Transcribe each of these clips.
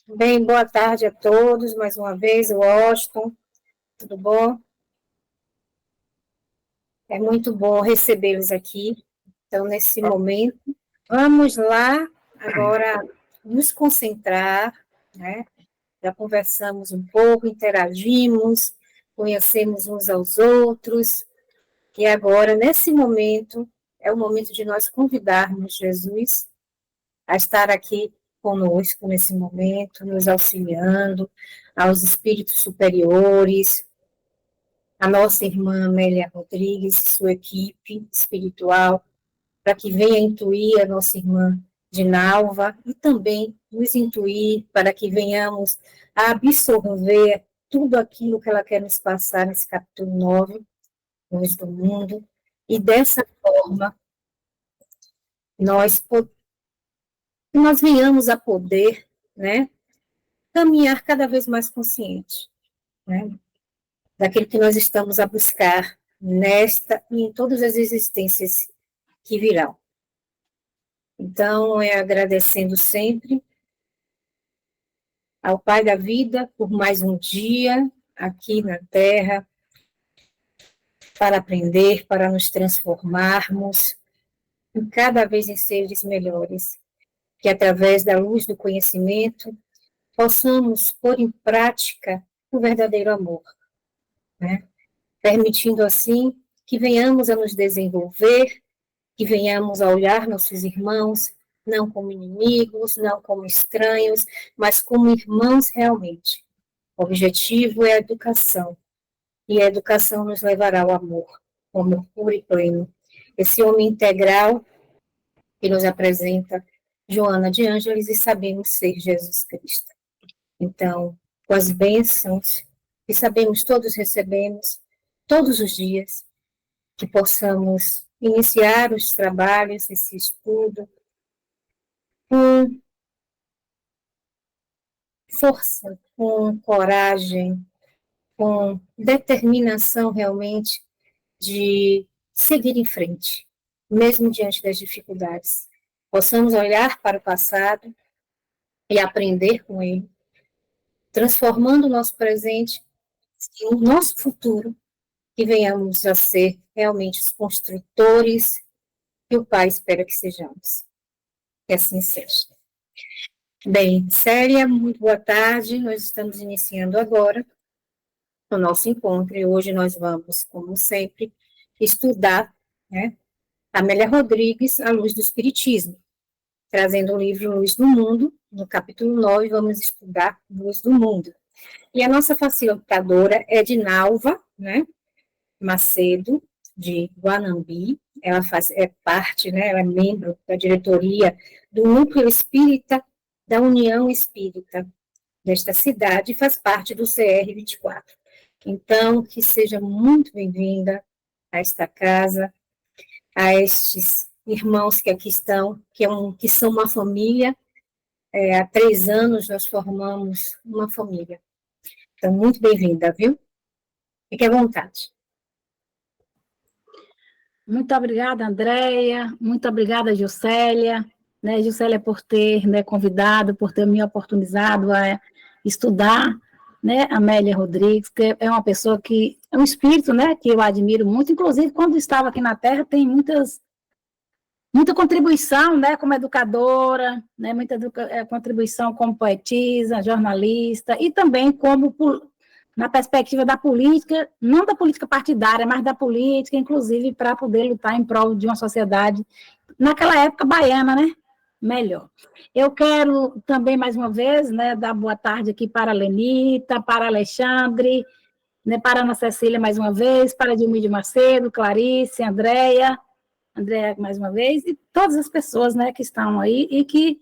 Bem, boa tarde a todos, mais uma vez, Washington, tudo bom? É muito bom recebê-los aqui. Então, nesse momento, vamos lá agora nos concentrar, né? Já conversamos um pouco, interagimos, conhecemos uns aos outros, e agora, nesse momento, é o momento de nós convidarmos Jesus a estar aqui conosco nesse momento, nos auxiliando, aos espíritos superiores, a nossa irmã Amélia Rodrigues, sua equipe espiritual, para que venha intuir a nossa irmã Dinalva e também nos intuir para que venhamos a absorver tudo aquilo que ela quer nos passar nesse capítulo 9, Luz do Mundo, e dessa forma nós, nós venhamos a poder, né, caminhar cada vez mais consciente, né, daquilo que nós estamos a buscar nesta e em todas as existências que virão. Então, é agradecendo sempre ao Pai da Vida por mais um dia aqui na Terra, para aprender, para nos transformarmos cada vez em seres melhores, que através da luz do conhecimento possamos pôr em prática o verdadeiro amor, né? Permitindo assim que venhamos a nos desenvolver, que venhamos a olhar nossos irmãos não como inimigos, não como estranhos, mas como irmãos realmente. O objetivo é a educação, e a educação nos levará ao amor, ao amor puro e pleno. Esse homem integral que nos apresenta Joana de Ângeles e sabemos ser Jesus Cristo. Então, com as bênçãos que sabemos todos recebemos, todos os dias, que possamos iniciar os trabalhos, esse estudo, com força, com coragem, com determinação realmente de seguir em frente, mesmo diante das dificuldades. Possamos olhar para o passado e aprender com ele, transformando o nosso presente em nosso futuro, que venhamos a ser realmente os construtores que o Pai espera que sejamos. Que assim seja. Bem, Célia, muito boa tarde. Nós estamos iniciando agora o nosso encontro e hoje nós vamos, como sempre, estudar, né, Amélia Rodrigues, A Luz do Espiritismo, trazendo o livro Luz do Mundo. No capítulo 9, vamos estudar Luz do Mundo. E a nossa facilitadora é Dinalva, né, Macedo, de Guanambi. Ela é parte, né, ela é membro da diretoria do Núcleo Espírita da União Espírita desta cidade e faz parte do CR 24. Então, que seja muito bem-vinda a esta casa, a estes irmãos que aqui estão, que são uma família. Há 3 anos nós formamos uma família. Então, muito bem-vinda, viu? Fique à vontade. Muito obrigada, Andréia, muito obrigada, Juscelia, né, Juscelia, por ter, né, convidado, por ter me oportunizado a estudar, né, Amélia Rodrigues, que é uma pessoa que, é um espírito, né, que eu admiro muito, inclusive, quando estava aqui na Terra, tem muita contribuição, né, como educadora, né, muita contribuição como poetisa, jornalista, e também como na perspectiva da política, não da política partidária, mas da política, inclusive, para poder lutar em prol de uma sociedade, naquela época, baiana, né? Melhor. Eu quero também, mais uma vez, né, dar boa tarde aqui para a Lenita, para Alexandre, né, para a Ana Cecília, mais uma vez, para Dilmir Macedo, Clarice, Andréia, mais uma vez, e todas as pessoas, né, que estão aí e que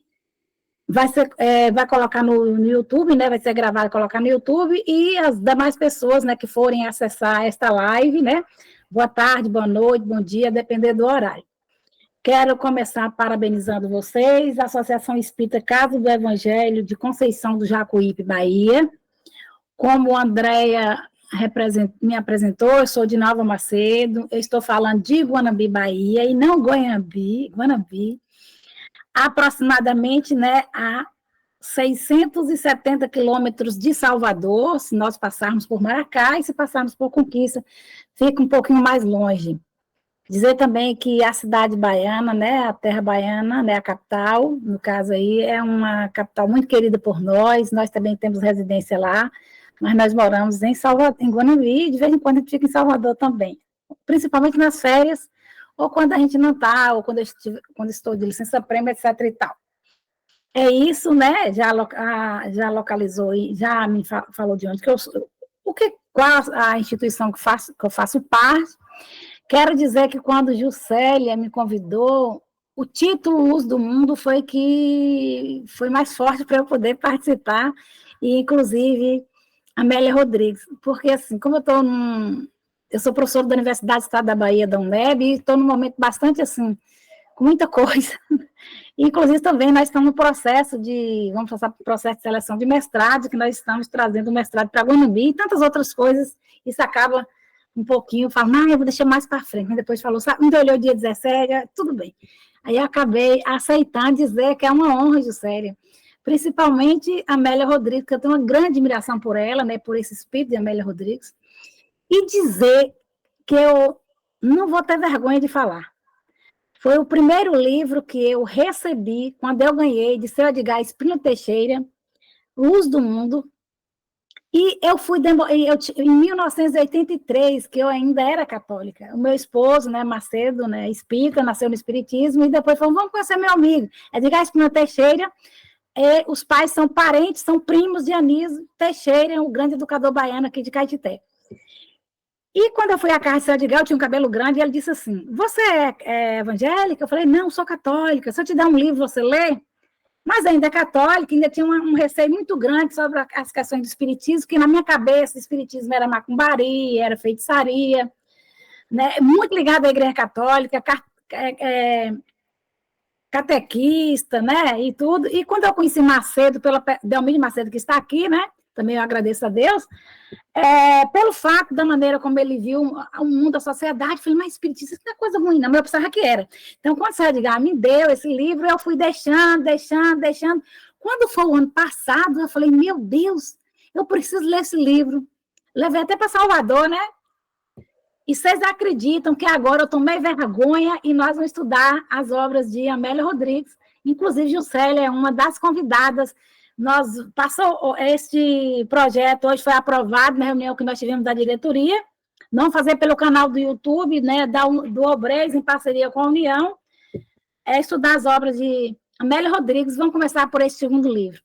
vai colocar no YouTube, né? Vai ser gravado e colocar no YouTube, e as demais pessoas, né, que forem acessar esta live, né? Boa tarde, boa noite, bom dia, depender do horário. Quero começar parabenizando vocês, a Associação Espírita Casa do Evangelho de Conceição do Jacuípe, Bahia. Como a Andréia me apresentou, eu sou de Nova Macedo, eu estou falando de Guanambi, Bahia, e não Guanambi, aproximadamente, né, a 670 quilômetros de Salvador, se nós passarmos por Maracá, e se passarmos por Conquista, fica um pouquinho mais longe. Dizer também que a cidade baiana, né, a terra baiana, né, a capital, no caso aí, é uma capital muito querida por nós também temos residência lá, mas nós moramos em Salvador, em Guanambi, e de vez em quando a gente fica em Salvador também, principalmente nas férias, ou quando a gente não está, ou quando estou de licença-prêmio, etc. e tal. É isso, né? Já localizou e já me falou de onde que eu sou, qual a instituição que eu faço parte. Quero dizer que quando Juscelia me convidou, o título Luz do Mundo foi que foi mais forte para eu poder participar, e inclusive Amélia Rodrigues, porque assim, como eu sou professora da Universidade do Estado da Bahia, da UNEB, e estou num momento bastante assim, com muita coisa. Inclusive, também nós estamos no processo vamos passar por processo de seleção de mestrado, que nós estamos trazendo o mestrado para Guanambi e tantas outras coisas. Isso acaba um pouquinho, falando, eu vou deixar mais para frente. Depois falou, me olhou dia 17, tudo bem. Aí eu acabei aceitando dizer que é uma honra, Juscelia, principalmente a Amélia Rodrigues, que eu tenho uma grande admiração por ela, né, por esse espírito de Amélia Rodrigues, e dizer que eu não vou ter vergonha de falar. Foi o primeiro livro que eu recebi quando eu ganhei de Seu Edgar Espino Teixeira, Luz do Mundo, e eu fui em 1983, que eu ainda era católica. O meu esposo, né, Macedo, né, espírita, nasceu no espiritismo, e depois falou, vamos conhecer meu amigo, Edgar Espino Teixeira. Os pais são parentes, são primos de Anísio Teixeira, o grande educador baiano aqui de Caetité. E quando eu fui à casa de Seu Edgar, eu tinha um cabelo grande, e ele disse assim, você é evangélica? Eu falei, não, sou católica, se eu te dar um livro, você lê? Mas ainda é católica, ainda tinha um receio muito grande sobre as questões do espiritismo, que na minha cabeça o espiritismo era macumbaria, era feitiçaria, né? Muito ligado à igreja católica, catequista, né, e tudo. E quando eu conheci Macedo, Delmiro Macedo, que está aqui, né, também eu agradeço a Deus, pelo fato da maneira como ele viu o mundo, a sociedade, eu falei, mas espiritismo, isso não é coisa ruim, não, mas eu pensava que era. Então, quando o Seu Edgar me deu esse livro, eu fui deixando. Quando foi o ano passado, eu falei, meu Deus, eu preciso ler esse livro. Levei até para Salvador, né? E vocês acreditam que agora eu tomei vergonha e nós vamos estudar as obras de Amélia Rodrigues, inclusive Juscelia é uma das convidadas. Este projeto hoje foi aprovado na reunião que nós tivemos da diretoria, não fazer pelo canal do YouTube, né, do Obreis, em parceria com a União, estudar as obras de Amélia Rodrigues. Vamos começar por esse segundo livro,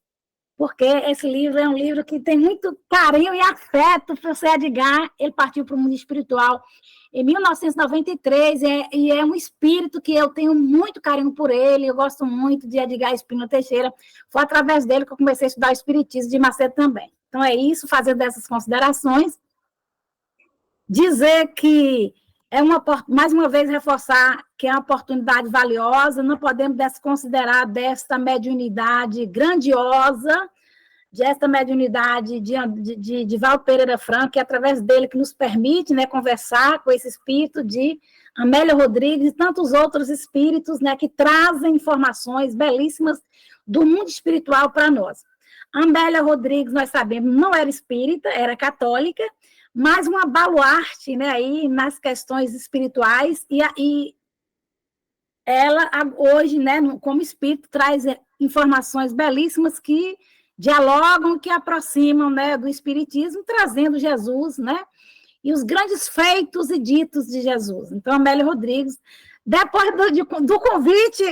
porque esse livro é um livro que tem muito carinho e afeto para o Seu Edgar. Ele partiu para o mundo espiritual em 1993, e é um espírito que eu tenho muito carinho por ele, eu gosto muito de Edgar Espino Teixeira, foi através dele que eu comecei a estudar o espiritismo de Macedo também. Então é isso, fazer dessas considerações, dizer que mais uma vez reforçar que é uma oportunidade valiosa, não podemos desconsiderar desta mediunidade grandiosa, desta mediunidade de Val Pereira Franco, que é através dele que nos permite, né, conversar com esse espírito de Amélia Rodrigues e tantos outros espíritos, né, que trazem informações belíssimas do mundo espiritual para nós. Amélia Rodrigues, nós sabemos, não era espírita, era católica, mas uma baluarte, né, aí nas questões espirituais, e ela hoje, né, como espírito, traz informações belíssimas que dialogam, que aproximam, né, do espiritismo, trazendo Jesus, né, e os grandes feitos e ditos de Jesus. Então, Amélia Rodrigues, depois do convite,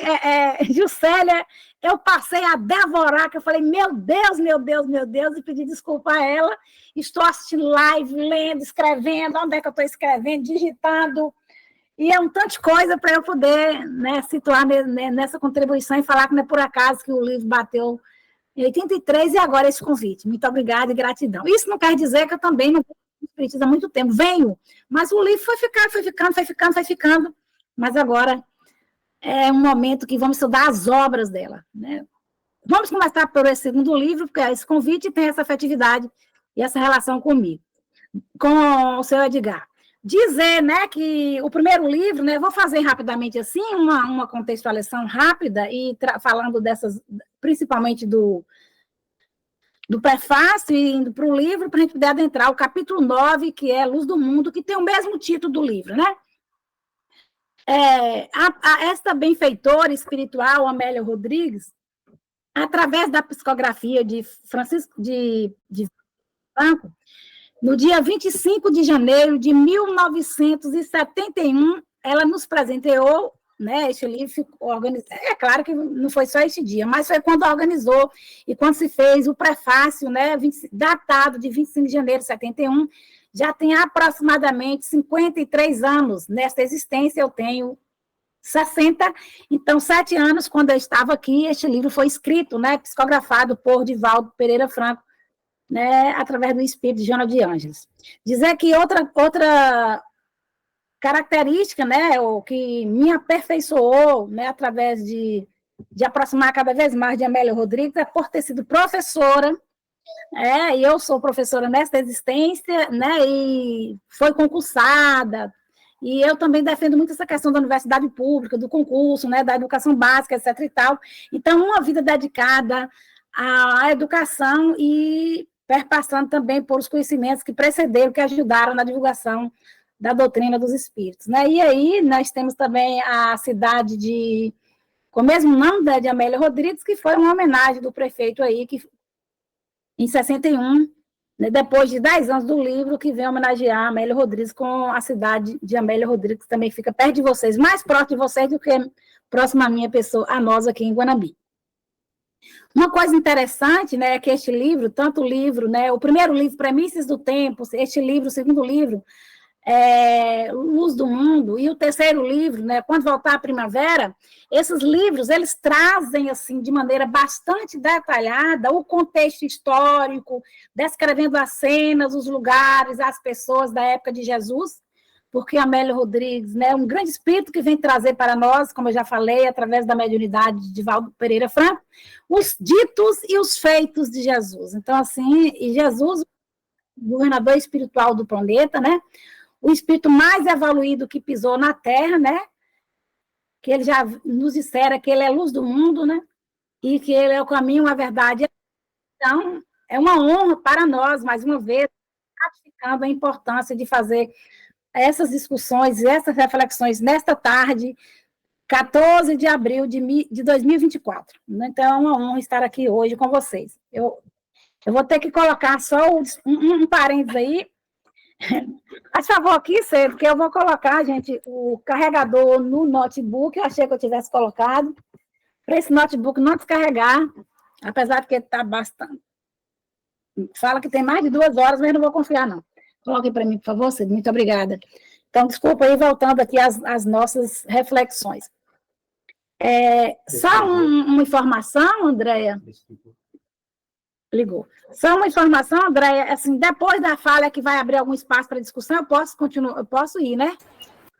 Juscelia, eu passei a devorar, que eu falei, meu Deus, e pedi desculpa a ela, estou assistindo live, lendo, escrevendo, onde é que eu estou escrevendo, digitando, e é um tanto de coisa para eu poder, né, situar nessa contribuição e falar que não é por acaso que o livro bateu em 83 e agora esse convite. Muito obrigada e gratidão. Isso não quer dizer que eu também não preciso há muito tempo. Venho, mas o livro foi ficando, mas agora é um momento que vamos estudar as obras dela, né? Vamos começar por esse segundo livro, porque esse convite tem essa afetividade e essa relação comigo, com o Seu Edgar. Dizer, né, que o primeiro livro, né, vou fazer rapidamente assim, uma contextualização rápida, e falando dessas, principalmente do prefácio e indo para o livro, para a gente poder adentrar o capítulo 9, que é Luz do Mundo, que tem o mesmo título do livro, né? Esta benfeitora espiritual, Amélia Rodrigues, através da psicografia de Francisco de Franco, no dia 25 de janeiro de 1971, ela nos presenteou, né, este livro organizado. É claro que não foi só este dia, mas foi quando organizou e quando se fez o prefácio, né, datado de 25 de janeiro de 71, já tem aproximadamente 53 anos nesta existência, eu tenho 60, então 7 anos, quando eu estava aqui, este livro foi escrito, né, psicografado por Divaldo Pereira Franco, né, através do espírito de Joana de Ângeles. Dizer que outra característica, né, o que me aperfeiçoou, né, através de aproximar cada vez mais de Amélia Rodrigues, é por ter sido professora, e eu sou professora nesta existência, né, e foi concursada, e eu também defendo muito essa questão da universidade pública, do concurso, né, da educação básica, etc. e tal. Então, uma vida dedicada à educação e perpassando também por os conhecimentos que precederam, que ajudaram na divulgação da doutrina dos espíritos, né? E aí nós temos também a cidade com o mesmo nome de Amélia Rodrigues, que foi uma homenagem do prefeito aí, que em 61, né, depois de 10 anos do livro, que vem homenagear a Amélia Rodrigues com a cidade de Amélia Rodrigues, que também fica perto de vocês, mais próximo de vocês do que próximo à minha pessoa, a nós aqui em Guanambi. Uma coisa interessante, né, é que este livro, tanto o livro, né, o primeiro livro, Premissas do Tempo, este livro, o segundo livro, Luz do Mundo, e o terceiro livro, né, Quando Voltar a Primavera, esses livros, eles trazem, assim, de maneira bastante detalhada, o contexto histórico, descrevendo as cenas, os lugares, as pessoas da época de Jesus, porque Amélia Rodrigues, né, é um grande espírito que vem trazer para nós, como eu já falei, através da mediunidade de Divaldo Pereira Franco, os ditos e os feitos de Jesus. Então, assim, e Jesus, governador espiritual do planeta, né, o espírito mais evoluído que pisou na Terra, né, que ele já nos dissera que ele é a luz do mundo, né, e que ele é o caminho, a verdade. Então, é uma honra para nós, mais uma vez, ratificando a importância de fazer essas discussões, essas reflexões nesta tarde, 14 de abril de 2024. Então, é uma honra estar aqui hoje com vocês. Eu vou ter que colocar só um parênteses aí. Faz favor aqui, Cê, porque eu vou colocar, gente, o carregador no notebook. Eu achei que eu tivesse colocado, para esse notebook não descarregar, apesar de que está bastante. Fala que tem mais de 2 horas, mas não vou confiar, não. Coloque para mim, por favor, Cid. Muito obrigada. Então, desculpa aí, voltando aqui às nossas reflexões. Só uma informação, Andréia. Ligou. Só uma informação, Andréia, assim, depois da fala que vai abrir algum espaço para discussão, eu posso continuar, eu posso ir, né?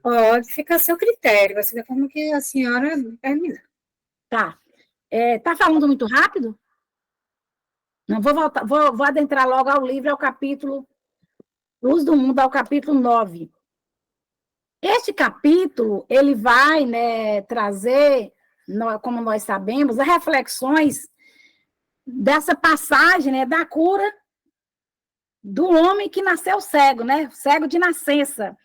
Pode, fica a seu critério, vai ser da forma que a senhora terminar. Tá. Tá falando muito rápido? Não, vou voltar, vou adentrar logo ao livro, ao capítulo Luz do Mundo, ao capítulo 9. Este capítulo, ele vai, né, trazer, como nós sabemos, as reflexões dessa passagem, né, da cura do homem que nasceu cego, né, cego de nascença.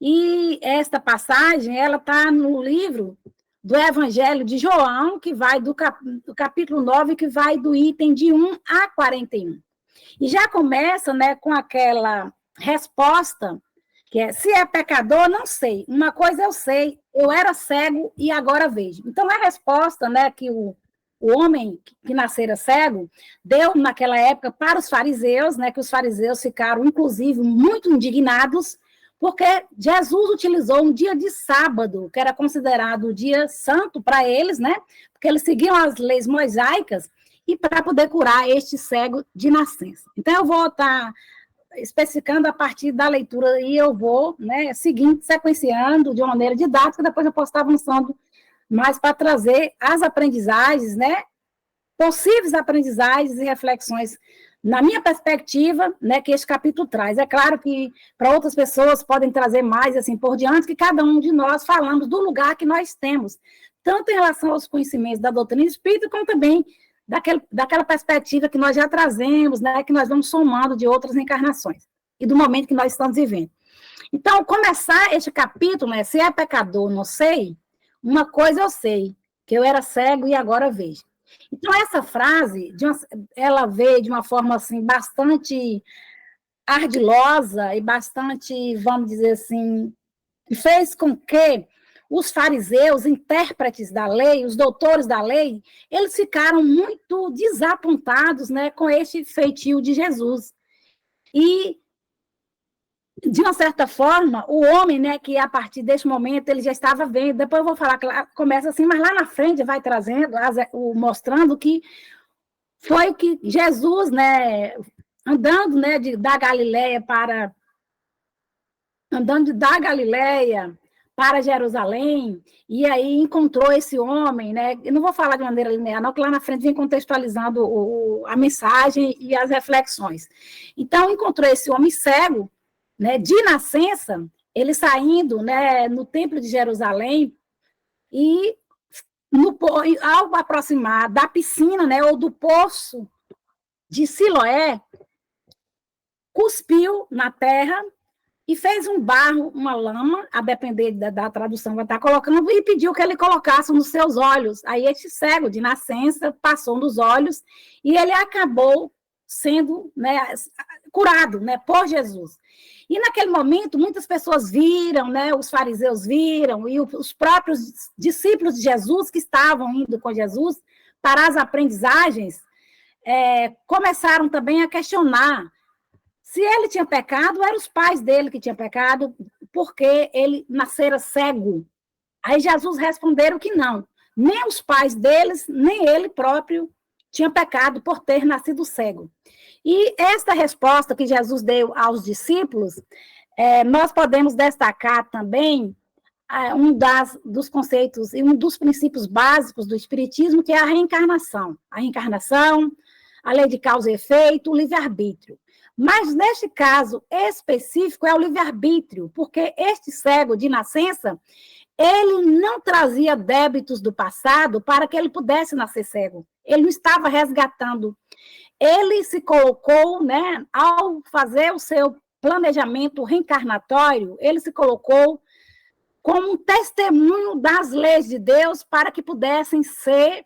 E esta passagem, ela está no livro do Evangelho de João, que vai do capítulo 9, que vai do item de 1 a 41. E já começa, né, com aquela resposta, que é, se é pecador, não sei. Uma coisa eu sei, eu era cego e agora vejo. Então, a resposta, né, que o homem que nascera cego deu naquela época para os fariseus, né, que os fariseus ficaram, inclusive, muito indignados, porque Jesus utilizou um dia de sábado, que era considerado o dia santo para eles, né, porque eles seguiam as leis mosaicas, e para poder curar este cego de nascença. Então, eu vou estar especificando a partir da leitura, e eu vou, né, seguindo, sequenciando de uma maneira didática, depois eu posso estar avançando mais para trazer as aprendizagens, né, possíveis aprendizagens e reflexões, na minha perspectiva, né, que este capítulo traz. É claro que para outras pessoas podem trazer mais, assim, por diante, que cada um de nós falamos do lugar que nós temos, tanto em relação aos conhecimentos da doutrina espírita, como também daquela perspectiva que nós já trazemos, né, que nós vamos somando de outras encarnações, e do momento que nós estamos vivendo. Então, começar este capítulo, né, se é pecador, não sei, uma coisa eu sei, que eu era cego e agora vejo. Então, essa frase, ela veio de uma forma, assim, bastante ardilosa e bastante, vamos dizer assim, fez com que os fariseus, intérpretes da lei, os doutores da lei, eles ficaram muito desapontados, né, com este feitio de Jesus. E, de uma certa forma, o homem, né, que a partir deste momento ele já estava vendo, depois eu vou falar que começa assim, mas lá na frente vai trazendo, mostrando que foi que Jesus, né, andando, né, da Galileia para Jerusalém, e aí encontrou esse homem, né? Eu não vou falar de maneira linear, não, que lá na frente vem contextualizando a mensagem e as reflexões. Então, encontrou esse homem cego, né, de nascença, ele saindo, né, no templo de Jerusalém, e ao aproximar da piscina, né, ou do poço de Siloé, cuspiu na terra e fez um barro, uma lama, a depender da tradução vai estar colocando, e pediu que ele colocasse nos seus olhos. Aí este cego de nascença passou nos olhos e ele acabou sendo, né, curado, né, por Jesus. E naquele momento muitas pessoas viram, né, os fariseus viram, e os próprios discípulos de Jesus que estavam indo com Jesus para as aprendizagens, começaram também a questionar se ele tinha pecado, eram os pais dele que tinham pecado, porque ele nascera cego. Aí Jesus responderam que não, nem os pais deles, nem ele próprio tinha pecado por ter nascido cego. E esta resposta que Jesus deu aos discípulos, nós podemos destacar também dos conceitos e um dos princípios básicos do Espiritismo, que é a reencarnação. A reencarnação, a lei de causa e efeito, o livre-arbítrio. Mas, neste caso específico, é o livre-arbítrio, porque este cego de nascença, ele não trazia débitos do passado para que ele pudesse nascer cego. Ele não estava resgatando. Ele se colocou, né, ao fazer o seu planejamento reencarnatório, ele se colocou como um testemunho das leis de Deus para que pudessem ser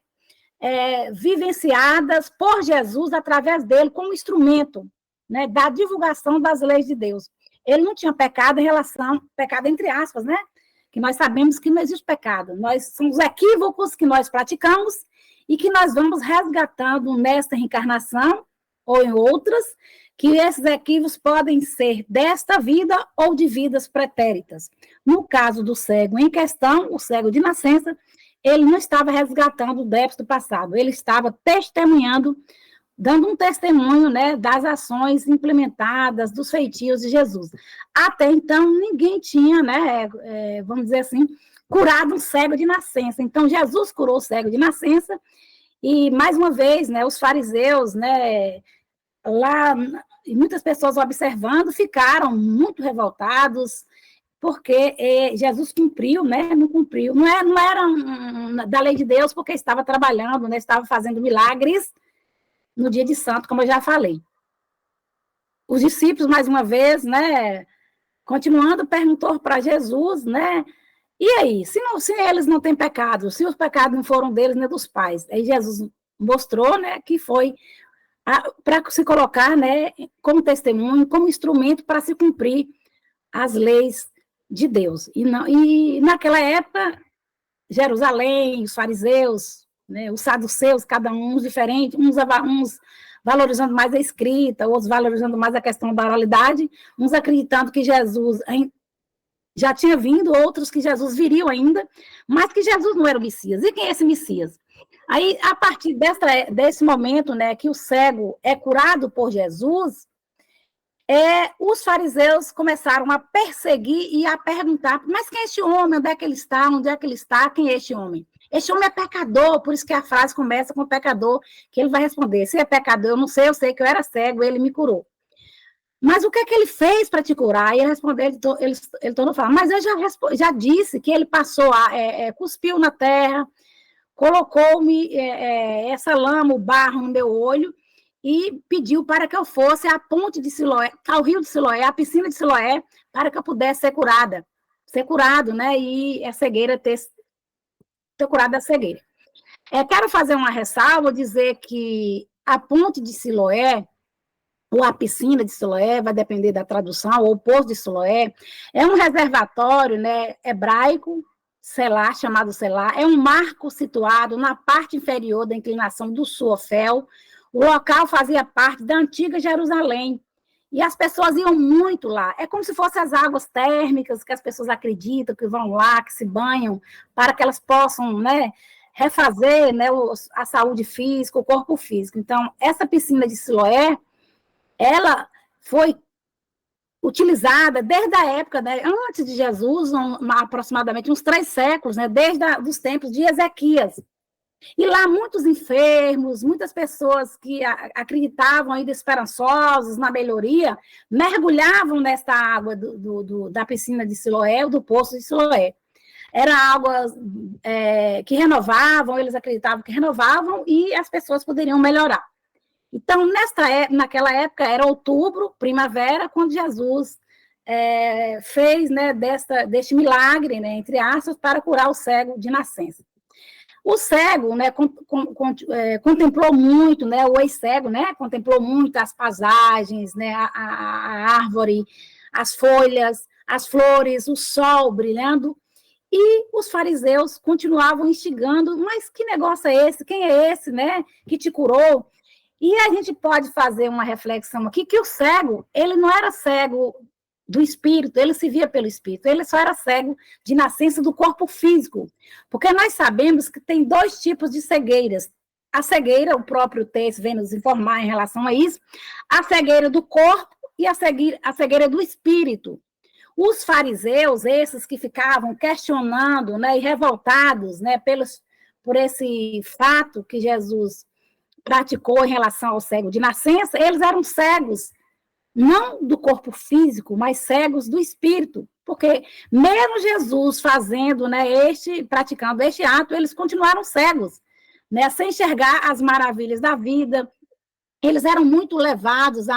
vivenciadas por Jesus através dele como instrumento, né, da divulgação das leis de Deus. Ele não tinha pecado em relação, pecado entre aspas, né? Que nós sabemos que não existe pecado. São os equívocos que nós praticamos e que nós vamos resgatando nesta reencarnação ou em outras, que esses equívocos podem ser desta vida ou de vidas pretéritas. No caso do cego em questão, o cego de nascença, ele não estava resgatando o débito do passado, ele estava testemunhando, dando um testemunho, né, das ações implementadas, dos feitios de Jesus. Até então, ninguém tinha, né, vamos dizer assim, curado um cego de nascença. Então, Jesus curou o cego de nascença, e, mais uma vez, né, os fariseus, né, lá, e muitas pessoas observando, ficaram muito revoltados, porque Jesus cumpriu, né, não cumpriu. Não era da lei de Deus, porque estava trabalhando, né, estava fazendo milagres, no dia de santo, como eu já falei. Os discípulos, mais uma vez, né, continuando, perguntou para Jesus, né, e aí, se eles não têm pecado, se os pecados não foram deles, nem dos pais? Aí Jesus mostrou, né, que foi para se colocar, né, como testemunho, como instrumento para se cumprir as leis de Deus. E naquela época, Jerusalém, os fariseus, né, os saduceus, cada um diferente, uns valorizando mais a escrita, outros valorizando mais a questão da oralidade, uns acreditando que Jesus já tinha vindo, outros que Jesus viria ainda, mas que Jesus não era o Messias. E quem é esse Messias? Aí, a partir desse momento, né, que o cego é curado por Jesus, os fariseus começaram a perseguir e a perguntar, mas quem é este homem? Onde é que ele está? Onde é que ele está? Quem é este homem? Este homem é pecador, por isso que a frase começa com pecador, que ele vai responder, se é pecador, eu sei que eu era cego, ele me curou. Mas o que é que ele fez para te curar? E ele respondeu, ele tornou a falar, mas eu já disse que ele passou, cuspiu na terra, colocou-me essa lama, o barro no meu olho, e pediu para que eu fosse à ponte de Siloé, ao rio de Siloé, à piscina de Siloé, para que eu pudesse ser curado, né? E a cegueira ter curado a cegueira. Quero fazer uma ressalva, dizer que a ponte de Siloé, ou a piscina de Siloé, vai depender da tradução, ou o poço de Siloé, é um reservatório, né, hebraico, Selá, chamado Selá, é um marco situado na parte inferior da inclinação do sul Ofel. O local fazia parte da antiga Jerusalém, e as pessoas iam muito lá. É como se fossem as águas térmicas, que as pessoas acreditam, que vão lá, que se banham, para que elas possam, né, refazer, né, a saúde física, o corpo físico. Então, essa piscina de Siloé, ela foi utilizada desde a época, né, antes de Jesus, aproximadamente uns 3 séculos, né, desde os tempos de Ezequias. E lá muitos enfermos, muitas pessoas que acreditavam ainda esperançosos na melhoria, mergulhavam nessa água da piscina de Siloé, ou do poço de Siloé. Era águas que renovavam, eles acreditavam que renovavam, e as pessoas poderiam melhorar. Então, naquela época, era outubro, primavera, quando Jesus fez, né, deste milagre, né, entre aspas, para curar o cego de nascença. O cego, né, contemplou muito, né, o ex-cego, né, contemplou muito as paisagens, né, a árvore, as folhas, as flores, o sol brilhando, e os fariseus continuavam instigando, mas que negócio é esse? Quem é esse, né, que te curou? E a gente pode fazer uma reflexão aqui, que o cego, ele não era cego do espírito, ele se via pelo espírito, ele só era cego de nascença do corpo físico, porque nós sabemos que tem 2 tipos de cegueiras. A cegueira, o próprio texto vem nos informar em relação a isso, a cegueira do corpo e a cegueira do espírito. Os fariseus, esses que ficavam questionando, né, e revoltados, né, por esse fato que Jesus praticou em relação ao cego de nascença, eles eram cegos, não do corpo físico, mas cegos do espírito, porque mesmo Jesus fazendo, né, praticando este ato, eles continuaram cegos, né, sem enxergar as maravilhas da vida. Eles eram muito levados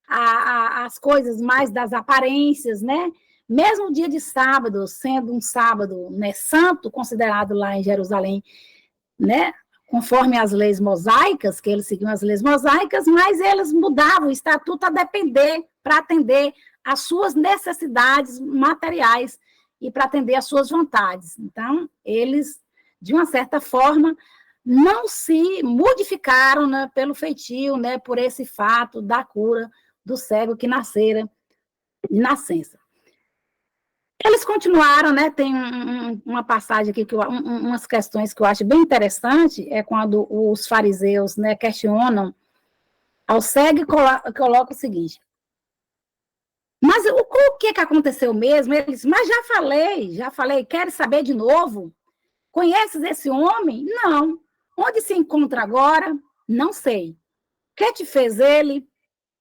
às coisas mais das aparências, né? Mesmo o dia de sábado, sendo um sábado, né, santo, considerado lá em Jerusalém, né, conforme as leis mosaicas, que eles seguiam as leis mosaicas, mas eles mudavam o estatuto a depender, para atender às suas necessidades materiais e para atender às suas vontades. Então, eles, de uma certa forma, não se modificaram, né, pelo feitio, né, por esse fato da cura do cego que nascera de nascença. Eles continuaram, né? Tem uma passagem aqui, umas questões que eu acho bem interessante, é quando os fariseus, né, questionam ao cego e colocam o seguinte: mas o que aconteceu mesmo? Eles, mas já falei, queres saber de novo? Conheces esse homem? Não. Onde se encontra agora? Não sei. O que te fez ele?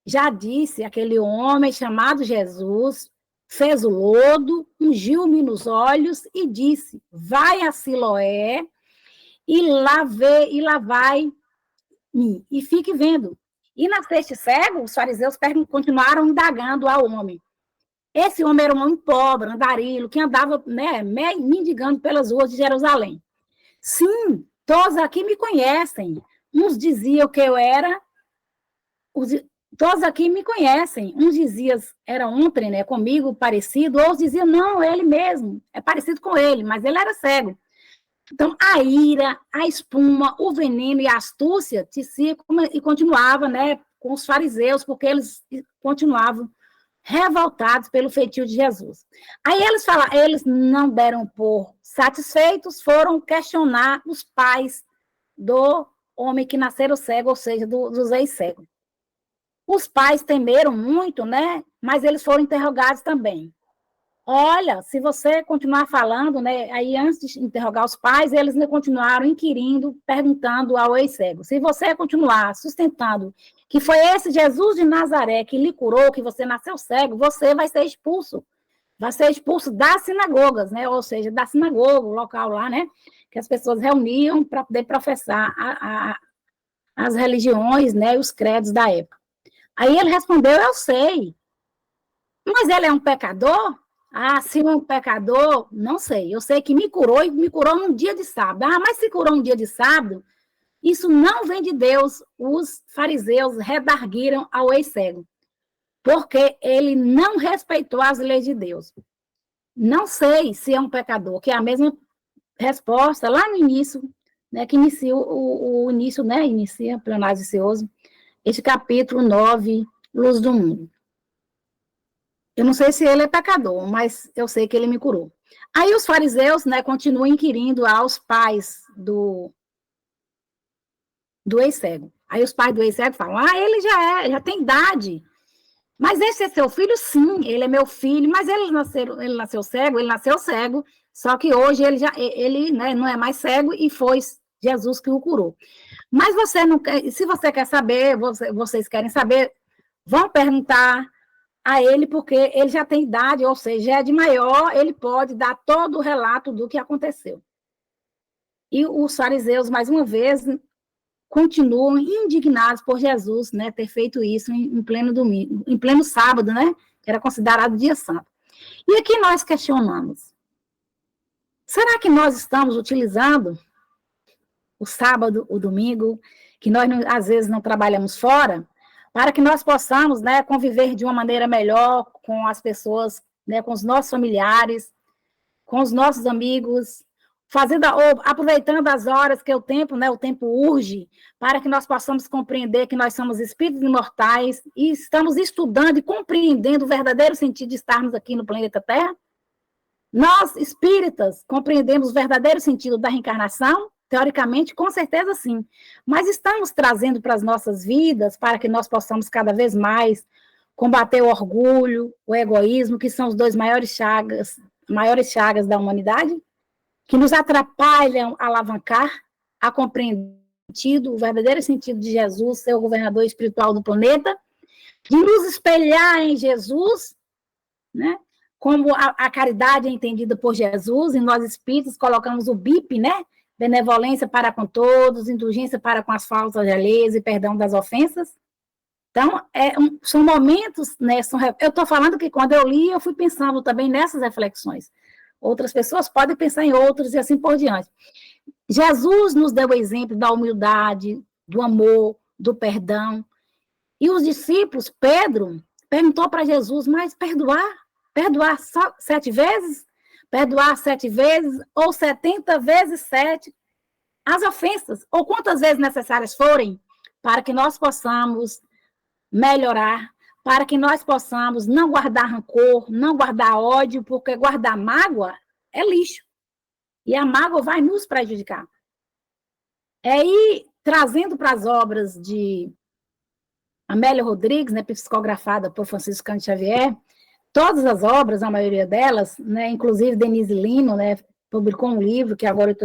Já disse, aquele homem chamado Jesus fez o lodo, ungiu-me nos olhos e disse: vai a Siloé e lá vai e fique vendo. E nasceste cego, os fariseus continuaram indagando ao homem. Esse homem era um homem pobre, andarilho, que andava, né, mendigando pelas ruas de Jerusalém. Sim, todos aqui me conhecem. Uns diziam que eu era... Todos aqui me conhecem. Uns diziam, era ontem, né, comigo, parecido, outros diziam, não, ele mesmo, é parecido com ele, mas ele era cego. Então, a ira, a espuma, o veneno e a astúcia e continuava, né, com os fariseus, porque eles continuavam revoltados pelo feitio de Jesus. Aí eles não deram por satisfeitos, foram questionar os pais do homem que nasceram cego, ou seja, dos ex-cegos. Os pais temeram muito, né? Mas eles foram interrogados também. Olha, se você continuar falando, né? Aí antes de interrogar os pais, eles continuaram inquirindo, perguntando ao ex-cego. Se você continuar sustentando que foi esse Jesus de Nazaré que lhe curou, que você nasceu cego, você vai ser expulso. Vai ser expulso das sinagogas, né? Ou seja, da sinagoga, o local lá, né? que as pessoas reuniam para poder professar as religiões, né, os credos da época. Aí ele respondeu, eu sei. Mas ele é um pecador? Ah, se é um pecador, não sei. Eu sei que me curou e me curou num dia de sábado. Ah, mas se curou um dia de sábado, isso não vem de Deus. Os fariseus redarguiram ao ex-cego, porque ele não respeitou as leis de Deus. Não sei se é um pecador, que é a mesma resposta lá no início, né, que inicia o início, né, inicia Plenário Vicioso, este capítulo 9, Luz do Mundo. Eu não sei se ele é pecador, mas eu sei que ele me curou. Aí os fariseus, né, continuam inquirindo aos pais do ex-cego. Aí os pais do ex-cego falam, ele já tem idade. Mas esse é seu filho? Sim, ele é meu filho, mas ele nasceu cego, só que hoje ele né, não é mais cego e foi Jesus que o curou. Mas você não quer, se você quer saber, vocês querem saber, vão perguntar a ele, porque ele já tem idade, ou seja, é de maior, ele pode dar todo o relato do que aconteceu. E os fariseus, mais uma vez, continuam indignados por Jesus, né, ter feito isso em pleno domingo, em pleno sábado, né, que era considerado dia santo. E aqui nós questionamos, será que nós estamos utilizando o sábado, o domingo, que nós às vezes não trabalhamos fora, para que nós possamos, né, conviver de uma maneira melhor com as pessoas, né, com os nossos familiares, com os nossos amigos, aproveitando as horas que o tempo urge, para que nós possamos compreender que nós somos espíritos imortais e estamos estudando e compreendendo o verdadeiro sentido de estarmos aqui no planeta Terra? Nós, espíritas, compreendemos o verdadeiro sentido da reencarnação? Teoricamente, com certeza sim. Mas estamos trazendo para as nossas vidas, para que nós possamos cada vez mais combater o orgulho, o egoísmo, que são os dois maiores chagas da humanidade, que nos atrapalham a alavancar, a compreender o verdadeiro sentido de Jesus, ser o governador espiritual do planeta, de nos espelhar em Jesus, né? Como a caridade é entendida por Jesus, e nós espíritos colocamos o BIP, né? Benevolência para com todos, indulgência para com as faltas alheias e perdão das ofensas. Então, são momentos, né? Eu estou falando que quando eu li, eu fui pensando também nessas reflexões. Outras pessoas podem pensar em outros e assim por diante. Jesus nos deu o exemplo da humildade, do amor, do perdão. E os discípulos, Pedro, perguntou para Jesus, mas perdoar só 7 vezes? Perdoar 7 vezes ou 70 vezes 7 as ofensas, ou quantas vezes necessárias forem, para que nós possamos melhorar, para que nós possamos não guardar rancor, não guardar ódio, porque guardar mágoa é lixo. E a mágoa vai nos prejudicar. E trazendo para as obras de Amélia Rodrigues, né, psicografada por Francisco Cândido Xavier, todas as obras, a maioria delas, né, inclusive Denise Lino, né, publicou um livro que agora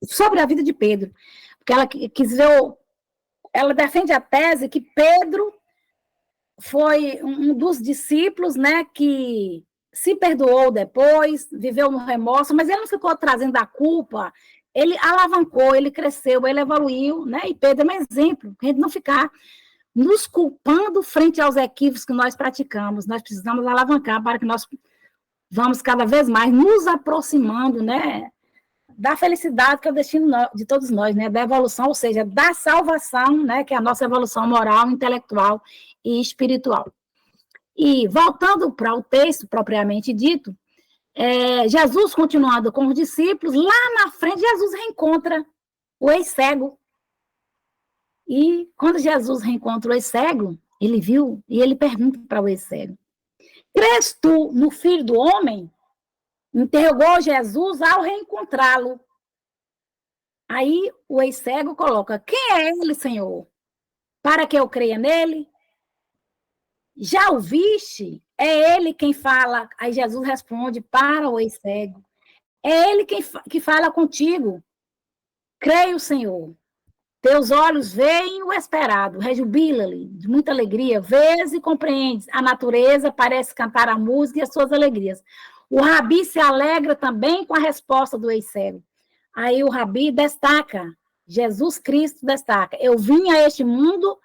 sobre a vida de Pedro, porque ela quis ver, ela defende a tese que Pedro foi um dos discípulos, né, que se perdoou depois, viveu no remorso, mas ele não ficou trazendo a culpa, ele alavancou, ele cresceu, ele evoluiu, né, e Pedro é um exemplo, para a gente não ficar nos culpando frente aos equívocos que nós praticamos. Nós precisamos alavancar para que nós vamos cada vez mais nos aproximando, né, da felicidade, que é o destino de todos nós, né, da evolução, ou seja, da salvação, né, que é a nossa evolução moral, intelectual e espiritual. E voltando para o texto propriamente dito, Jesus continuando com os discípulos, lá na frente Jesus reencontra o ex-cego. E quando Jesus reencontra o ex-cego, ele viu e ele pergunta para o ex-cego, crês tu no Filho do Homem? Interrogou Jesus ao reencontrá-lo. Aí o ex-cego coloca, quem é ele, Senhor? Para que eu creia nele? Já o viste? É ele quem fala. Aí Jesus responde para o ex-cego, é ele que fala contigo. Creio, Senhor. Teus olhos veem o esperado, rejubila-lhe, de muita alegria, vês e compreendes. A natureza parece cantar a música e as suas alegrias. O rabi se alegra também com a resposta do ex-cego. Aí o Rabi destaca, Jesus Cristo destaca, eu vim a este mundo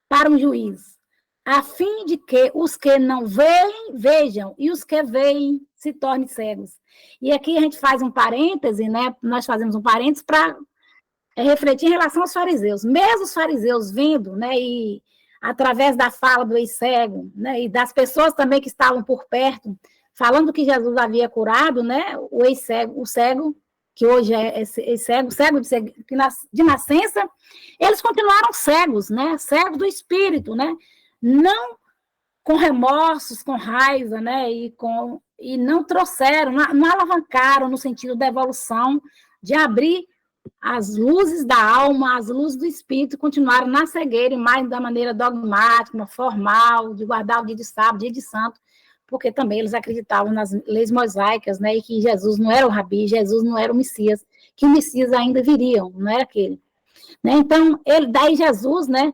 para um juízo, a fim de que os que não veem, vejam, e os que veem se tornem cegos. E aqui a gente faz um parêntese, né? Nós fazemos um parêntese para refletir em relação aos fariseus. Mesmo os fariseus vendo, né, e através da fala do ex-cego, né, e das pessoas também que estavam por perto, falando que Jesus havia curado, né, o ex-cego, o cego, que hoje é cego, de nascença, eles continuaram cegos, né, cegos do espírito, né, não com remorsos, com raiva, né, e não trouxeram, não alavancaram no sentido da evolução, de abrir as luzes da alma, as luzes do espírito continuaram na cegueira, e mais da maneira dogmática, formal, de guardar o dia de sábado, dia de santo, porque também eles acreditavam nas leis mosaicas, né, e que Jesus não era o Rabi, Jesus não era o Messias, que o Messias ainda viria, não era aquele. Né? Então, daí Jesus, né,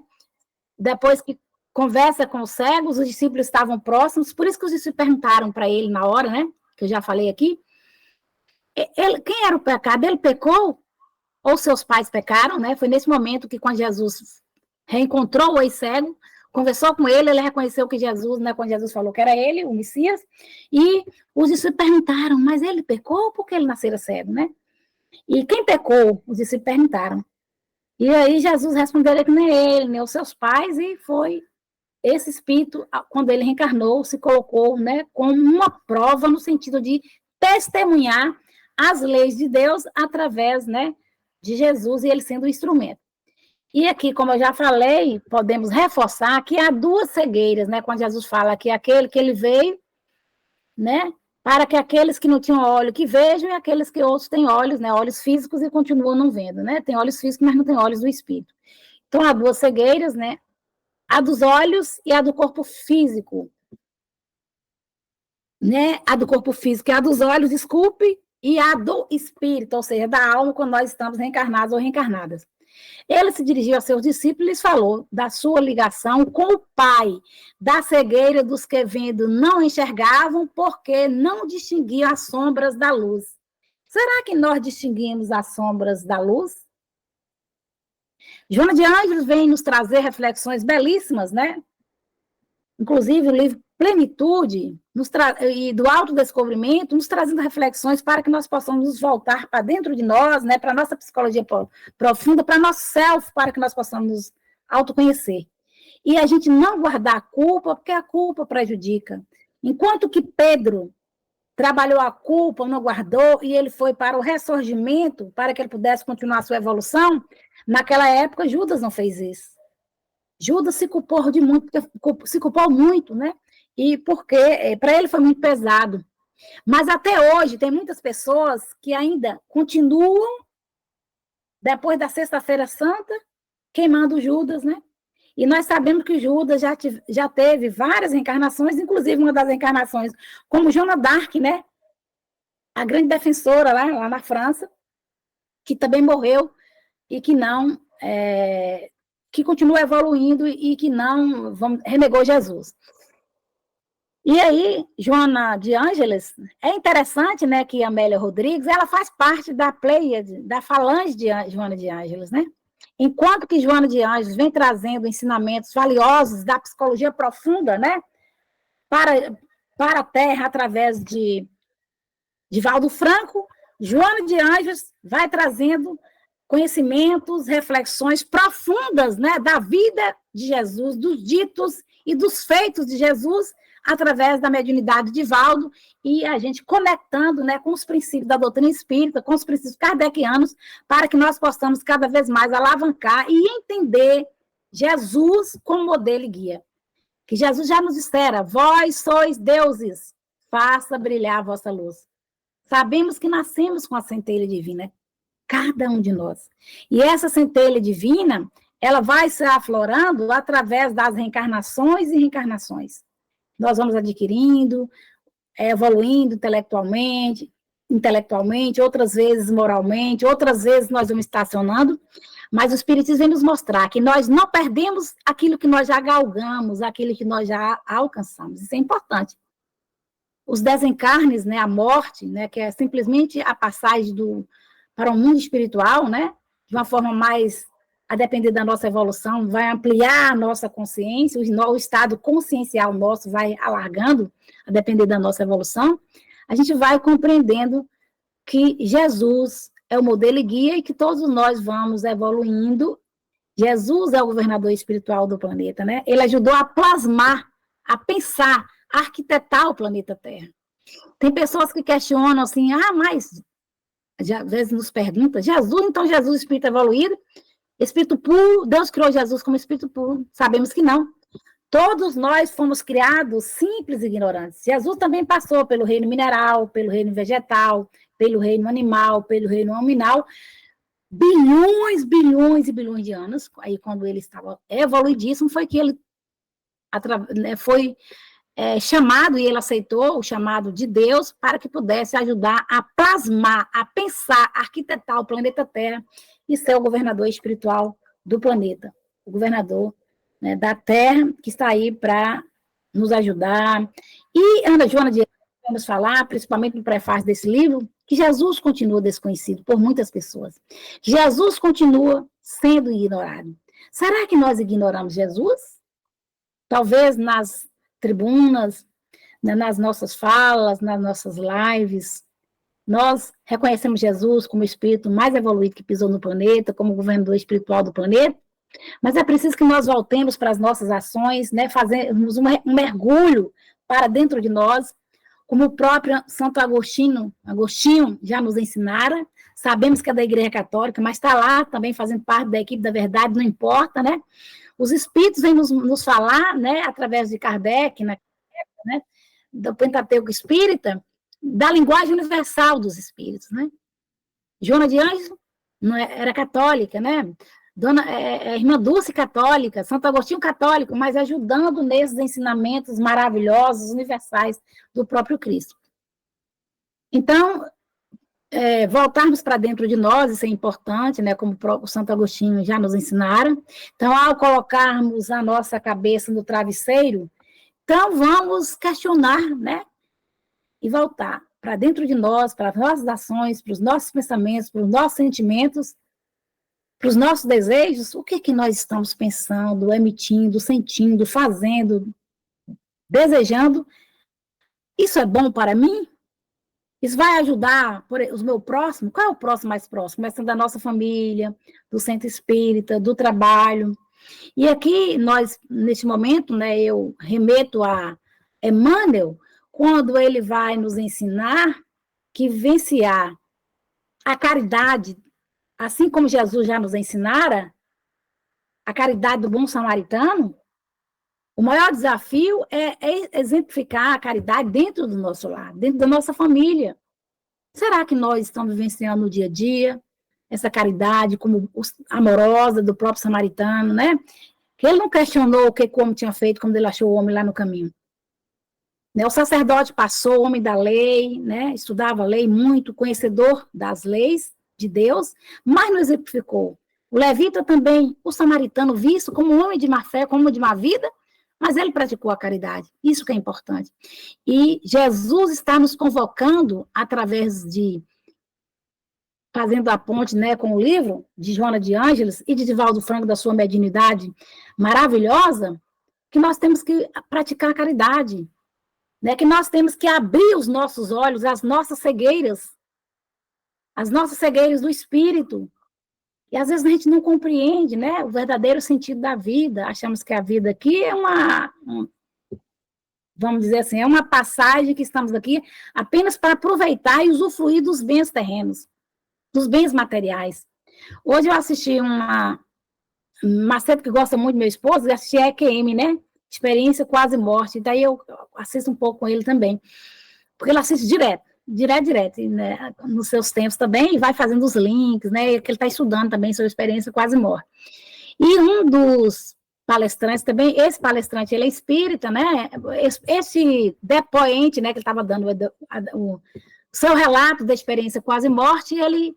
depois que conversa com os cegos, os discípulos estavam próximos, por isso que os discípulos perguntaram para ele na hora, né, que eu já falei aqui, quem era o pecado? Ele pecou? Ou seus pais pecaram, né? Foi nesse momento que, quando Jesus reencontrou o ex-cego, conversou com ele, ele reconheceu que Jesus, né, quando Jesus falou que era ele, o Messias, e os discípulos perguntaram, mas ele pecou ou porque ele nascera cego, né? E quem pecou? Os discípulos perguntaram. E aí Jesus respondeu que nem ele, nem os seus pais, e foi esse espírito, quando ele reencarnou, se colocou, né, como uma prova no sentido de testemunhar as leis de Deus através, né, de Jesus, e ele sendo o instrumento. E aqui, como eu já falei, podemos reforçar que há duas cegueiras, né? Quando Jesus fala que aquele que ele veio, né? Para que aqueles que não tinham olho que vejam, e aqueles que outros têm olhos, né? Olhos físicos e continuam não vendo, né? Tem olhos físicos, mas não tem olhos do espírito. Então, há duas cegueiras, né? A dos olhos e a do corpo físico. Né? A do corpo físico e a dos olhos, desculpe, e a do espírito, ou seja, da alma, quando nós estamos reencarnados ou reencarnadas. Ele se dirigiu a seus discípulos e lhes falou da sua ligação com o Pai, da cegueira dos que vendo não enxergavam, porque não distinguiam as sombras da luz. Será que nós distinguimos as sombras da luz? Joana de Ângeles vem nos trazer reflexões belíssimas, né? Inclusive o livro Plenitude e do autodescobrimento, nos trazendo reflexões para que nós possamos nos voltar para dentro de nós, né, para a nossa psicologia profunda, para nosso self, para que nós possamos nos autoconhecer. E a gente não guardar a culpa, porque a culpa prejudica. Enquanto que Pedro trabalhou a culpa, não guardou, e ele foi para o ressurgimento, para que ele pudesse continuar a sua evolução, naquela época Judas não fez isso. Judas se culpou de muito, se culpou muito, né? E porque para ele foi muito pesado. Mas até hoje tem muitas pessoas que ainda continuam, depois da Sexta-feira Santa, queimando Judas, né? E nós sabemos que Judas já teve várias reencarnações, inclusive uma das reencarnações, como Joana d'Arc, né? A grande defensora lá na França, que também morreu e que não... que continua evoluindo e que não renegou Jesus. E aí, Joana de Ângeles, é interessante, né, que a Amélia Rodrigues, ela faz parte da Pleiade, da falange de Joana de Ângeles, né? Enquanto que Joana de Ângeles vem trazendo ensinamentos valiosos da psicologia profunda, né, para a Terra, através de Valdo Franco, Joana de Ângeles vai trazendo conhecimentos, reflexões profundas, né, da vida de Jesus, dos ditos e dos feitos de Jesus, através da mediunidade de Valdo, e a gente conectando, né, com os princípios da doutrina espírita, com os princípios kardecianos, para que nós possamos cada vez mais alavancar e entender Jesus como modelo e guia. Que Jesus já nos dissera, vós sois deuses, faça brilhar a vossa luz. Sabemos que nascemos com a centelha divina, cada um de nós. E essa centelha divina, ela vai se aflorando através das reencarnações e reencarnações. Nós vamos adquirindo, evoluindo intelectualmente, outras vezes moralmente, outras vezes nós vamos estacionando, mas o Espiritismo vem nos mostrar que nós não perdemos aquilo que nós já galgamos, aquilo que nós já alcançamos. Isso é importante. Os desencarnes, né, a morte, né, que é simplesmente a passagem para o mundo espiritual, né? De uma forma mais, a depender da nossa evolução, vai ampliar a nossa consciência, o estado consciencial nosso vai alargando, a depender da nossa evolução, a gente vai compreendendo que Jesus é o modelo e guia e que todos nós vamos evoluindo. Jesus é o governador espiritual do planeta, né? Ele ajudou a plasmar, a pensar, a arquitetar o planeta Terra. Tem pessoas que questionam assim, mas, às vezes nos perguntam, então Jesus, espírito evoluído, espírito puro, Deus criou Jesus como espírito puro? Sabemos que não. Todos nós fomos criados simples e ignorantes. Jesus também passou pelo reino mineral, pelo reino vegetal, pelo reino animal, pelo reino nominal, bilhões e bilhões de anos. Aí, quando ele estava evoluidíssimo, foi que ele foi chamado, e ele aceitou o chamado de Deus para que pudesse ajudar a plasmar, a pensar, a arquitetar o planeta Terra e ser o governador espiritual do planeta, o governador, né, da Terra, que está aí para nos ajudar. E Ana Joana de vamos falar, principalmente no prefácio desse livro, que Jesus continua desconhecido por muitas pessoas. Jesus continua sendo ignorado. Será que nós ignoramos Jesus? Talvez nas tribunas, nas nossas falas, nas nossas lives, nós reconhecemos Jesus como o espírito mais evoluído que pisou no planeta, como governador espiritual do planeta, mas é preciso que nós voltemos para as nossas ações, né, fazermos um mergulho para dentro de nós, como o próprio Santo Agostinho já nos ensinara. Sabemos que é da Igreja Católica, mas está lá também fazendo parte da equipe da verdade, não importa, né? Os espíritos vêm nos falar, né, através de Kardec, né, do Pentateuco Espírita, da linguagem universal dos espíritos, né? Joana de Ângeles era católica, né? Irmã Dulce católica, Santo Agostinho católico, mas ajudando nesses ensinamentos maravilhosos, universais do próprio Cristo. Então, voltarmos para dentro de nós, isso é importante, né, como o Santo Agostinho já nos ensinaram. Então, ao colocarmos a nossa cabeça no travesseiro, então vamos questionar, né, e voltar para dentro de nós, para as nossas ações, para os nossos pensamentos, para os nossos sentimentos, para os nossos desejos, o que nós estamos pensando, emitindo, sentindo, fazendo, desejando. Isso é bom para mim? Isso vai ajudar os meus próximos? Qual é o próximo mais próximo? Começando da nossa família, do centro espírita, do trabalho. E aqui, nós, neste momento, né, eu remeto a Emmanuel, quando ele vai nos ensinar que vivenciar a caridade, assim como Jesus já nos ensinara, a caridade do bom samaritano, o maior desafio é exemplificar a caridade dentro do nosso lar, dentro da nossa família. Será que nós estamos vivenciando no dia a dia essa caridade como amorosa do próprio samaritano, né? Que ele não questionou o que o homem tinha feito quando ele achou o homem lá no caminho. O sacerdote passou, homem da lei, né? Estudava a lei muito, conhecedor das leis de Deus, mas não exemplificou. O levita também, o samaritano, visto como um homem de má fé, como de má vida, mas ele praticou a caridade. Isso que é importante. E Jesus está nos convocando, através de, fazendo a ponte, né, com o livro de Joana de Ângeles e de Divaldo Franco, da sua mediunidade maravilhosa, que nós temos que praticar a caridade, né, que nós temos que abrir os nossos olhos, as nossas cegueiras do espírito. E às vezes a gente não compreende, né, o verdadeiro sentido da vida. Achamos que a vida aqui é vamos dizer assim, é uma passagem que estamos aqui apenas para aproveitar e usufruir dos bens terrenos, dos bens materiais. Hoje eu assisti Macedo, que gosta muito do meu esposo, eu assisti a EQM, né, Experiência Quase Morte, daí eu assisto um pouco com ele também, porque ele assiste direto, né, nos seus tempos também, e vai fazendo os links, né, que ele está estudando também sobre Experiência Quase Morte. E um dos palestrantes também, esse palestrante, ele é espírita, né, esse depoente, né, que ele estava dando o seu relato da experiência quase morte, e ele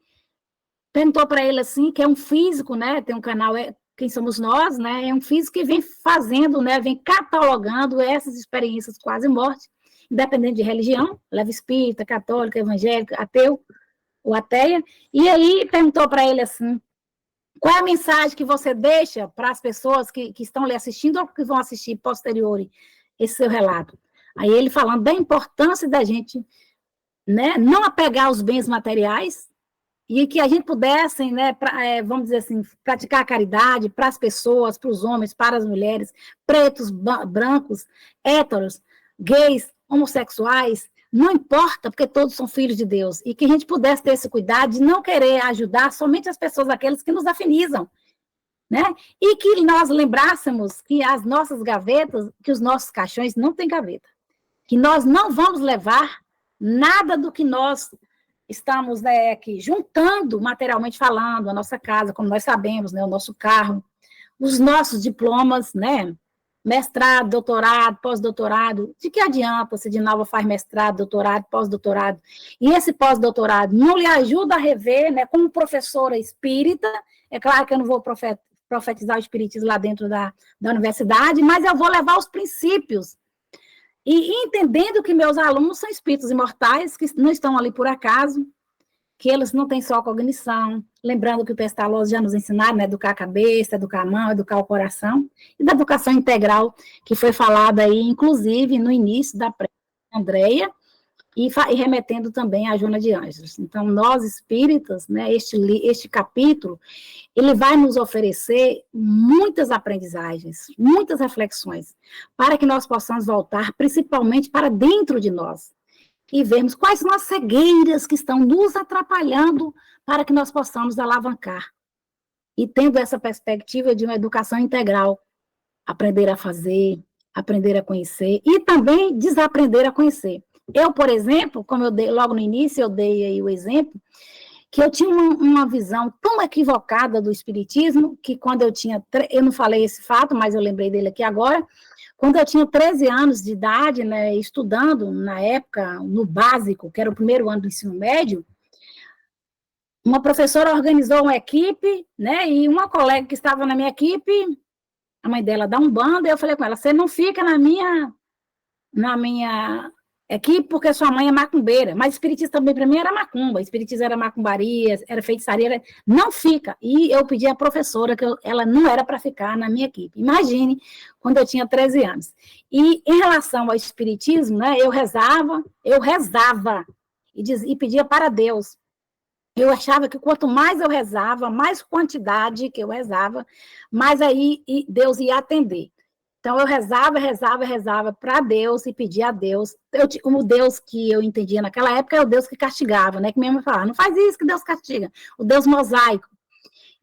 perguntou para ele assim, que é um físico, né, tem um canal, Quem Somos Nós, né, é um físico que vem fazendo, né, vem catalogando essas experiências quase morte, independente de religião, leva espírita, católica, evangélica, ateu, o Ateia, e aí perguntou para ele assim, qual é a mensagem que você deixa para as pessoas que estão lhe assistindo ou que vão assistir posteriori esse seu relato? Aí ele falando da importância da gente, né, não apegar aos bens materiais e que a gente pudesse, né, vamos dizer assim, praticar a caridade para as pessoas, para os homens, para as mulheres, pretos, brancos, héteros, gays, homossexuais, não importa, porque todos são filhos de Deus, e que a gente pudesse ter esse cuidado de não querer ajudar somente as pessoas, aqueles que nos afinizam, né? E que nós lembrássemos que as nossas gavetas, que os nossos caixões não têm gaveta, que nós não vamos levar nada do que nós estamos, né, aqui juntando, materialmente falando, a nossa casa, como nós sabemos, né, o nosso carro, os nossos diplomas, né, mestrado, doutorado, pós-doutorado, de que adianta se de nova faz mestrado, doutorado, pós-doutorado, e esse pós-doutorado não lhe ajuda a rever, né, como professora espírita, é claro que eu não vou profetizar o espiritismo lá dentro da universidade, mas eu vou levar os princípios, e entendendo que meus alunos são espíritos imortais, que não estão ali por acaso, que eles não têm só cognição, lembrando que o Pestalozzi já nos ensinaram, né, educar a cabeça, educar a mão, educar o coração, e da educação integral, que foi falada aí, inclusive, no início da Andréia, e remetendo também à Joana de Ângeles. Então, nós espíritas, né, este capítulo, ele vai nos oferecer muitas aprendizagens, muitas reflexões, para que nós possamos voltar, principalmente para dentro de nós, e vermos quais são as cegueiras que estão nos atrapalhando para que nós possamos alavancar. E tendo essa perspectiva de uma educação integral, aprender a fazer, aprender a conhecer e também desaprender a conhecer. Eu, por exemplo, como eu dei logo no início, eu dei aí o exemplo, que eu tinha uma visão tão equivocada do espiritismo, que quando eu não falei esse fato, mas eu lembrei dele aqui agora, quando eu tinha 13 anos de idade, né, estudando, na época, no básico, que era o primeiro ano do ensino médio, uma professora organizou uma equipe, né, e uma colega que estava na minha equipe, a mãe dela dá um bando, e eu falei com ela, você não fica na minha equipe porque sua mãe é macumbeira, mas espiritismo também para mim era macumba, espiritismo era macumbaria, era feitiçaria, não fica. E eu pedi à professora que ela não era para ficar na minha equipe. Imagine, quando eu tinha 13 anos. E em relação ao espiritismo, né, eu rezava e pedia para Deus. Eu achava que quanto mais eu rezava, mais quantidade que eu rezava, mais aí Deus ia atender. Então, eu rezava para Deus e pedia a Deus. O Deus que eu entendia naquela época é o Deus que castigava, né? Que minha mãe falava, não faz isso que Deus castiga. O Deus mosaico.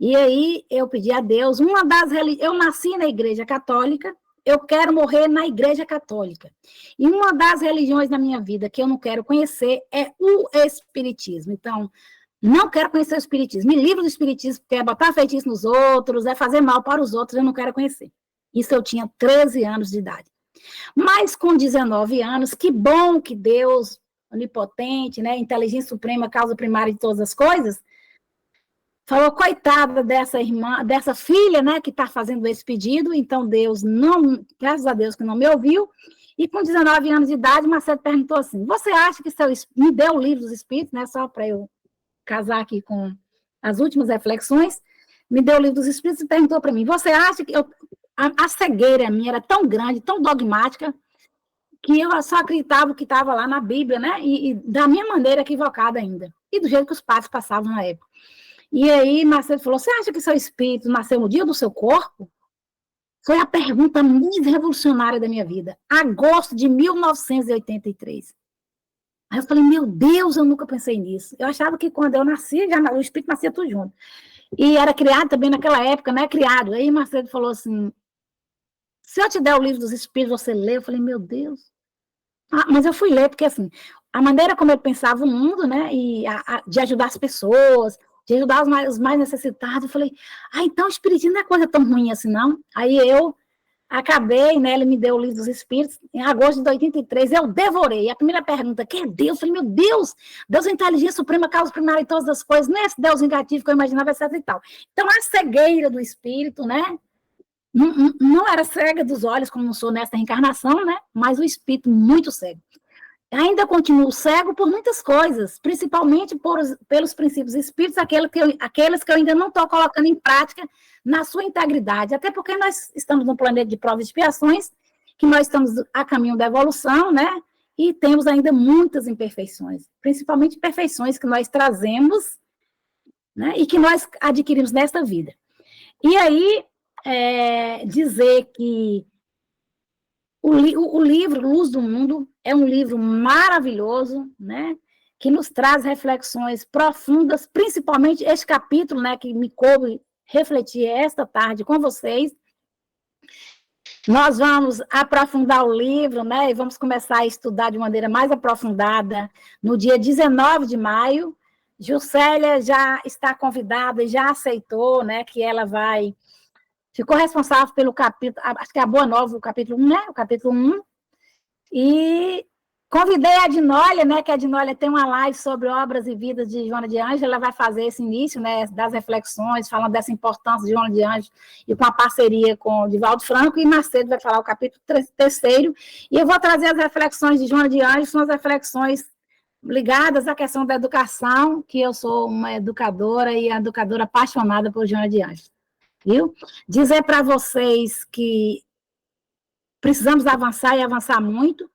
E aí, eu pedi a Deus, eu nasci na igreja católica, eu quero morrer na igreja católica. E uma das religiões da minha vida que eu não quero conhecer é o espiritismo. Então, não quero conhecer o espiritismo. Me livro do espiritismo, porque é botar feitiço nos outros, é fazer mal para os outros, eu não quero conhecer. Isso eu tinha 13 anos de idade. Mas com 19 anos, que bom que Deus, onipotente, né, inteligência suprema, causa primária de todas as coisas, falou, coitada dessa irmã, dessa filha, né, que está fazendo esse pedido, então Deus não, graças a Deus que não me ouviu, e com 19 anos de idade, Marcelo perguntou assim, você acha que me deu o livro dos Espíritos, né, só para eu casar aqui com as últimas reflexões, me deu o livro dos Espíritos e perguntou para mim, você acha que a cegueira minha era tão grande, tão dogmática, que eu só acreditava o que estava lá na Bíblia, né? E da minha maneira equivocada ainda. E do jeito que os padres passavam na época. E aí Marcelo falou, você acha que seu espírito nasceu no dia do seu corpo? Foi a pergunta mais revolucionária da minha vida. Agosto de 1983. Aí eu falei, meu Deus, eu nunca pensei nisso. Eu achava que quando eu nasci, o espírito nascia tudo junto. E era criado também naquela época, né? Criado. Aí Marcelo falou assim, se eu te der o livro dos Espíritos, você lê? Eu falei, meu Deus. Mas eu fui ler, porque assim, a maneira como eu pensava o mundo, né, e de ajudar as pessoas, de ajudar os mais necessitados, eu falei, então o Espiritismo não é coisa tão ruim assim, não. Aí eu acabei, né, ele me deu o livro dos Espíritos, em agosto de 83, eu devorei. A primeira pergunta, quem é Deus? Eu falei, meu Deus, Deus é a inteligência suprema, causa primária de todas as coisas, não é esse Deus negativo que eu imaginava, etc e tal. Então, a cegueira do Espírito, né, não era cega dos olhos, como não sou nesta reencarnação, né? Mas o espírito muito cego. ainda continuo cego por muitas coisas, principalmente pelos princípios espíritos, aqueles que eu ainda não estou colocando em prática na sua integridade, até porque nós estamos num planeta de provas e expiações, que nós estamos a caminho da evolução, né? E temos ainda muitas imperfeições, principalmente imperfeições que nós trazemos, né? E que nós adquirimos nesta vida. E aí, dizer que o livro Luz do Mundo é um livro maravilhoso, né? Que nos traz reflexões profundas, principalmente este capítulo, né? Que me coube refletir esta tarde com vocês. Nós vamos aprofundar o livro, né? E vamos começar a estudar de maneira mais aprofundada no dia 19 de maio. Juscelia já está convidada e já aceitou, né? Que ela vai... Ficou responsável pelo capítulo, acho que é a Boa Nova, o capítulo 1, né? O capítulo 1. E convidei a Adinólia, né? Que a Adinólia tem uma live sobre obras e vidas de Joana de Ângeles. Ela vai fazer esse início, né? Das reflexões, falando dessa importância de Joana de Ângeles e com a parceria com o Divaldo Franco. E Macedo vai falar o capítulo 3º. E eu vou trazer as reflexões de Joana de Ângeles, são as reflexões ligadas à questão da educação, que eu sou uma educadora e educadora apaixonada por Joana de Ângeles. Viu? Dizer para vocês que precisamos avançar e avançar muito.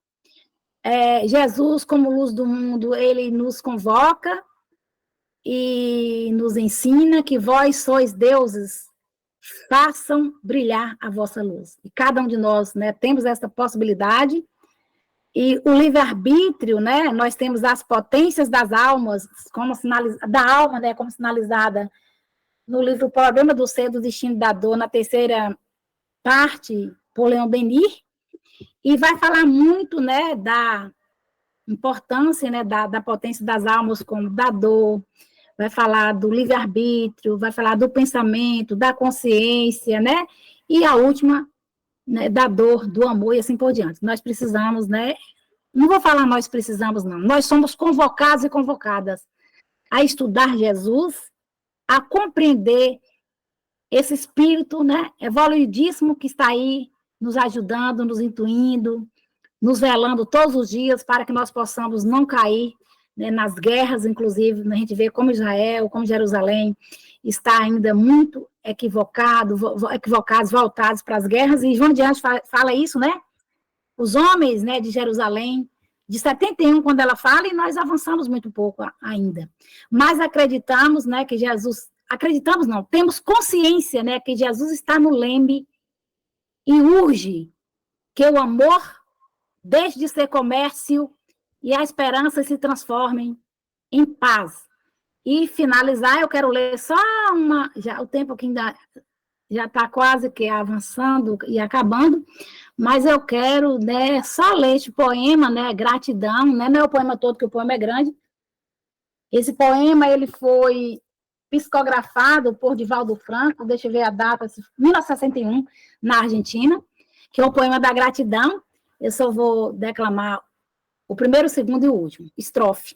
Jesus, como luz do mundo, ele nos convoca e nos ensina que vós sois deuses, façam brilhar a vossa luz. E cada um de nós, né, temos essa possibilidade. E o livre-arbítrio, né, nós temos as potências das almas, da alma, né, como sinalizada no livro O Problema do Ser, do Destino da Dor, na 3ª parte, por Leon Denis, e vai falar muito, né, da importância, né, da potência das almas, como da dor, vai falar do livre-arbítrio, vai falar do pensamento, da consciência, né, e a última, né, da dor, do amor e assim por diante. Nós precisamos, né, não vou falar nós precisamos, não, nós somos convocados e convocadas a estudar Jesus, a compreender esse espírito, né, evoluidíssimo que está aí nos ajudando, nos intuindo, nos velando todos os dias para que nós possamos não cair, né, nas guerras, inclusive, a gente vê como Israel, como Jerusalém está ainda muito equivocados, voltados para as guerras, e João de Anjos fala isso, né? Os homens, né, de Jerusalém, de 71, quando ela fala, e nós avançamos muito pouco ainda. Mas acreditamos, né, que Jesus... Acreditamos, não, temos consciência, né, que Jesus está no lembe e urge que o amor deixe de ser comércio e a esperança se transformem em paz. E finalizar, eu quero ler só já o tempo aqui ainda já está quase que avançando e acabando, mas eu quero, né, só ler este poema, né, Gratidão, né, não é o poema todo, que o poema é grande. Esse poema, ele foi psicografado por Divaldo Franco, deixa eu ver a data, 1961, na Argentina, que é o poema da gratidão. Eu só vou declamar o primeiro, o segundo e o último. Estrofe.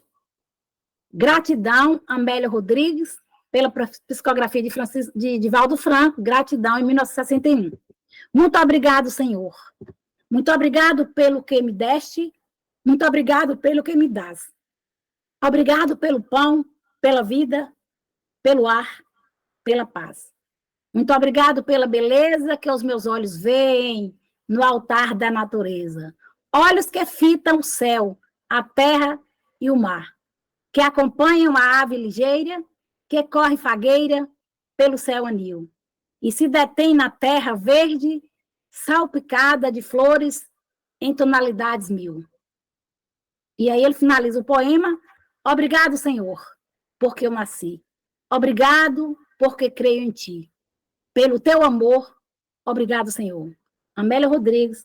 Gratidão, Amélia Rodrigues, pela psicografia de Divaldo Franco, Gratidão, em 1961. Muito obrigado, Senhor. Muito obrigado pelo que me deste, muito obrigado pelo que me dás. Obrigado pelo pão, pela vida, pelo ar, pela paz. Muito obrigado pela beleza que os meus olhos veem no altar da natureza. Olhos que fitam o céu, a terra e o mar, que acompanham a ave ligeira, que corre fagueira pelo céu anil, e se detém na terra verde, salpicada de flores em tonalidades mil. E aí ele finaliza o poema: obrigado, Senhor, porque eu nasci. Obrigado, porque creio em ti. Pelo teu amor, obrigado, Senhor. Amélia Rodrigues,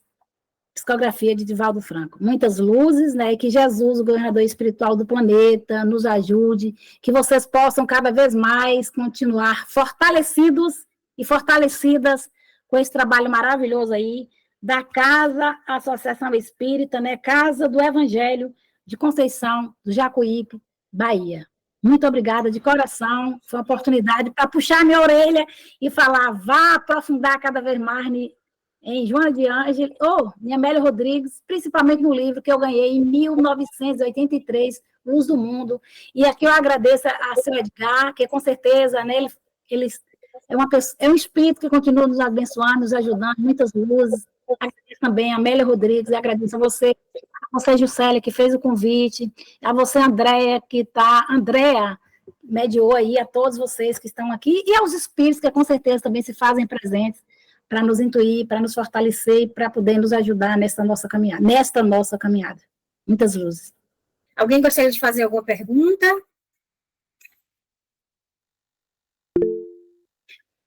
psicografia de Divaldo Franco. Muitas luzes, né? E que Jesus, o governador espiritual do planeta, nos ajude, que vocês possam cada vez mais continuar fortalecidos e fortalecidas com esse trabalho maravilhoso aí da Casa Associação Espírita, né? Casa do Evangelho de Conceição do Jacuípe, Bahia. Muito obrigada de coração, foi uma oportunidade para puxar minha orelha e falar, vá aprofundar cada vez mais em Joana de Ângeles, em Amélia Rodrigues, principalmente no livro que eu ganhei em 1983, Luz do Mundo. E aqui eu agradeço a seu Edgar, que com certeza, né, ele é um espírito que continua nos abençoando, nos ajudando, muitas luzes. Agradeço também a Amélia Rodrigues, agradeço a você, Juscelia, que fez o convite, a você, Andréa, mediou aí a todos vocês que estão aqui, e aos espíritos que com certeza também se fazem presentes para nos intuir, para nos fortalecer e para poder nos ajudar nesta nossa caminhada. Muitas luzes. Alguém gostaria de fazer alguma pergunta?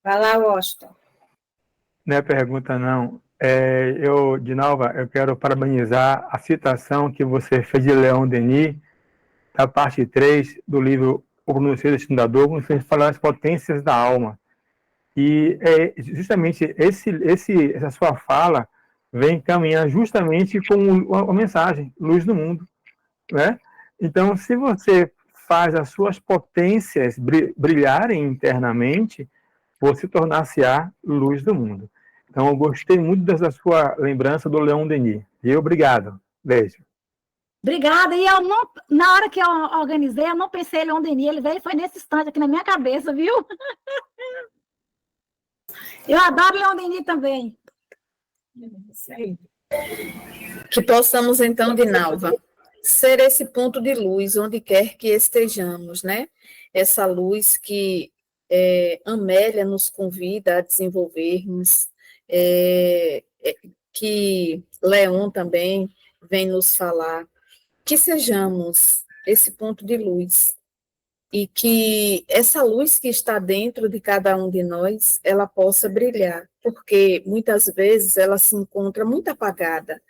Vai lá, Washington. Não é pergunta, não. Dinalva, eu quero parabenizar a citação que você fez de Leon Denis, da parte 3 do livro O Pronunciado Fundador, quando você fala das potências da alma. E justamente essa sua fala vem caminhar justamente com a mensagem, luz do mundo, né? Então, se você faz as suas potências brilharem internamente, você tornar-se-á luz do mundo. Então, eu gostei muito dessa sua lembrança do Leon Denis. E obrigado. Beijo. Obrigada. E na hora que eu organizei, eu não pensei em Leon Denis, ele veio foi nesse instante aqui na minha cabeça, viu? Eu adoro Leon Denis também. Isso aí. Que possamos, então, Dinalva, ser esse ponto de luz onde quer que estejamos, né? Essa luz que Amélia nos convida a desenvolvermos, que Leon também vem nos falar, que sejamos esse ponto de luz e que essa luz que está dentro de cada um de nós, ela possa brilhar, porque muitas vezes ela se encontra muito apagada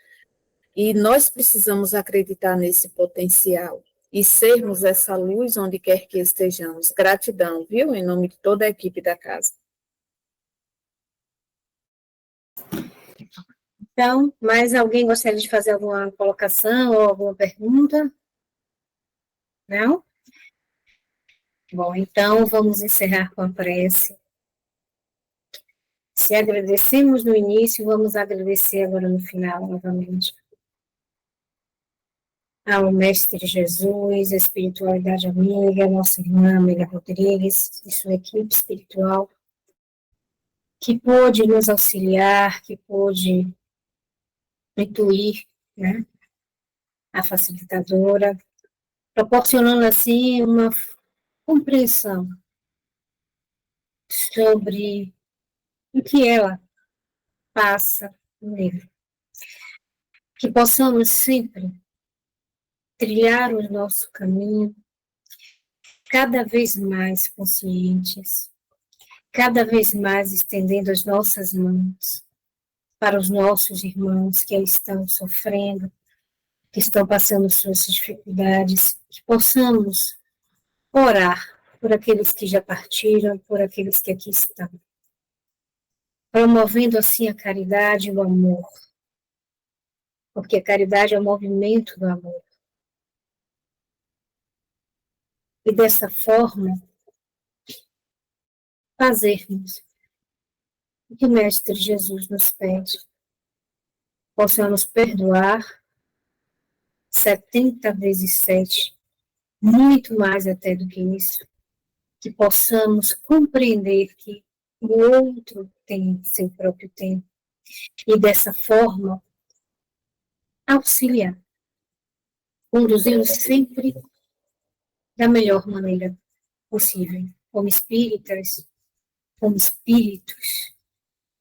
e nós precisamos acreditar nesse potencial e sermos essa luz onde quer que estejamos. Gratidão, viu? Em nome de toda a equipe da casa. Então, mais alguém gostaria de fazer alguma colocação ou alguma pergunta? Não? Bom, então vamos encerrar com a prece. Se agradecemos no início, vamos agradecer agora no final, novamente. Ao Mestre Jesus, a espiritualidade amiga, nossa irmã Amélia Rodrigues e sua equipe espiritual, que pôde nos auxiliar, que pôde intuir, né, a facilitadora, proporcionando assim uma compreensão sobre o que ela passa no livro. Que possamos sempre trilhar o nosso caminho cada vez mais conscientes, cada vez mais estendendo as nossas mãos para os nossos irmãos que estão sofrendo, que estão passando suas dificuldades, que possamos orar por aqueles que já partiram, por aqueles que aqui estão, promovendo assim a caridade e o amor, porque a caridade é o movimento do amor. E dessa forma, fazermos o que o Mestre Jesus nos pede. Possamos perdoar 70 vezes 7, muito mais até do que isso. Que possamos compreender que o outro tem seu próprio tempo. E dessa forma, auxiliar. Conduzi-los sempre da melhor maneira possível. Como espíritas, como espíritos,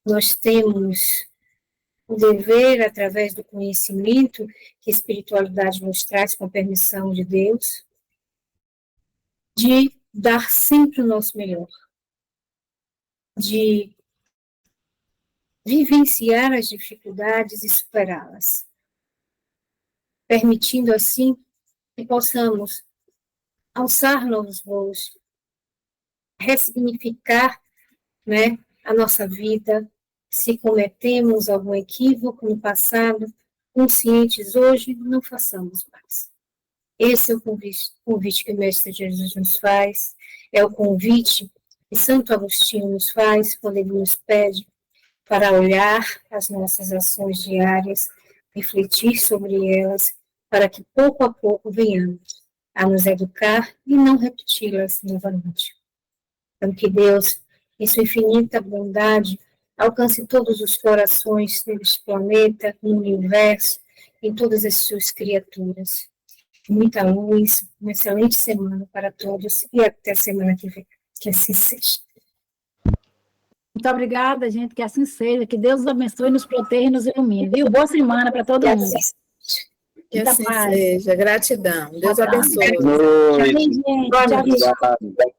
nós temos o dever, através do conhecimento que a espiritualidade nos traz, com a permissão de Deus, de dar sempre o nosso melhor, de vivenciar as dificuldades e superá-las, permitindo assim que possamos alçar novos voos, ressignificar, né, a nossa vida. Se cometemos algum equívoco no passado, conscientes hoje, não façamos mais. Esse é o convite que o Mestre Jesus nos faz, é o convite que Santo Agostinho nos faz, quando ele nos pede para olhar as nossas ações diárias, refletir sobre elas, para que pouco a pouco venhamos a nos educar e não repeti-las novamente. Então, que Deus, em sua infinita bondade, alcance todos os corações deste planeta, no universo, em todas as suas criaturas. Muita luz, uma excelente semana para todos e até a semana que vem. Que assim seja. Muito obrigada, gente, que assim seja, que Deus nos abençoe, nos proteja e nos ilumine, viu? Boa semana para todo mundo. Que Muita assim paz. seja. Gratidão. Deus abençoe. Tchau, gente. Tchau, gente. Obrigado.